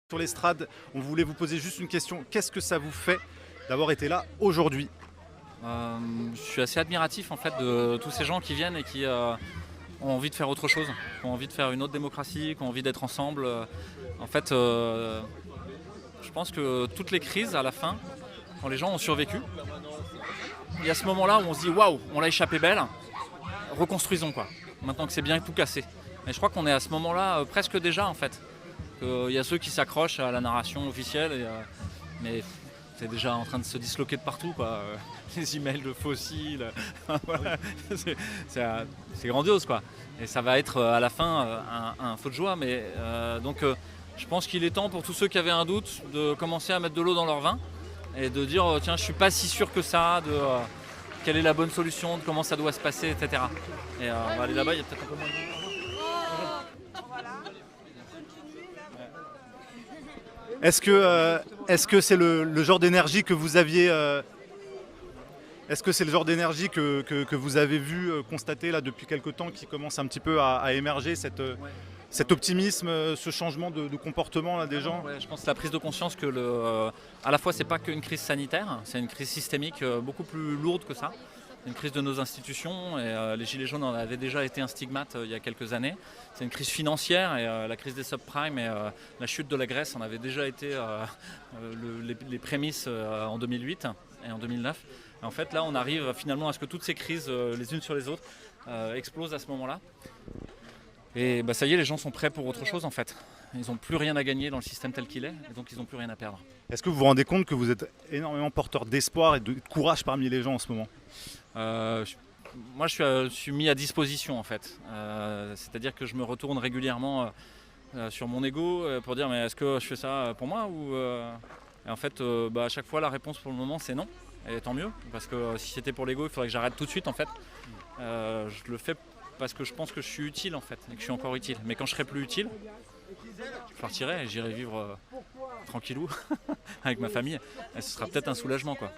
Sur l'estrade, on voulait vous poser juste une question. Qu'est-ce que ça vous fait d'avoir été là aujourd'hui? Je suis assez admiratif en fait de tous ces gens qui viennent et qui ont envie de faire autre chose, qui ont envie de faire une autre démocratie, qui ont envie d'être ensemble. En fait, je pense que toutes les crises à la fin, quand les gens ont survécu, il y a ce moment-là où on se dit waouh, on l'a échappé belle, reconstruisons quoi. Maintenant que c'est bien tout cassé. Et je crois qu'on est à ce moment-là presque déjà en fait. Il y a ceux qui s'accrochent à la narration officielle, mais c'est déjà en train de se disloquer de partout, quoi. Les emails de fossiles, voilà. C'est grandiose, quoi. Et ça va être à la fin un feu de joie, mais je pense qu'il est temps pour tous ceux qui avaient un doute de commencer à mettre de l'eau dans leur vin et de dire tiens, je suis pas si sûr que ça, de quelle est la bonne solution, de comment ça doit se passer, etc. Et on va aller là-bas, il y a peut-être un peu moins de monde. Est-ce que c'est le genre d'énergie que vous aviez est-ce que c'est le genre d'énergie que vous avez vu constater là depuis quelque temps qui commence un petit peu à émerger cet optimisme, ce changement de comportement là, des gens? Ouais, je pense que la prise de conscience que à la fois c'est pas qu'une crise sanitaire, c'est une crise systémique beaucoup plus lourde que ça. C'est une crise de nos institutions et les Gilets jaunes en avaient déjà été un stigmate il y a quelques années. C'est une crise financière et la crise des subprimes et la chute de la Grèce en avait déjà été les prémices en 2008 et en 2009. Et en fait là on arrive finalement à ce que toutes ces crises les unes sur les autres explosent à ce moment-là. Et bah, ça y est, les gens sont prêts pour autre chose en fait. Ils n'ont plus rien à gagner dans le système tel qu'il est, et donc ils n'ont plus rien à perdre. Est-ce que vous vous rendez compte que vous êtes énormément porteur d'espoir et de courage parmi les gens en ce moment? Euh, je- Moi, je suis mis à disposition en fait. C'est-à-dire que je me retourne régulièrement sur mon ego pour dire mais est-ce que je fais ça pour moi ou Et en fait, à chaque fois, la réponse pour le moment c'est non. Et tant mieux, parce que si c'était pour l'ego, il faudrait que j'arrête tout de suite en fait. Je le fais parce que je pense que je suis utile en fait, et que je suis encore utile. Mais quand je serai plus utile, je partirai et j'irai vivre tranquillou avec ma famille. Et ce sera peut-être un soulagement quoi.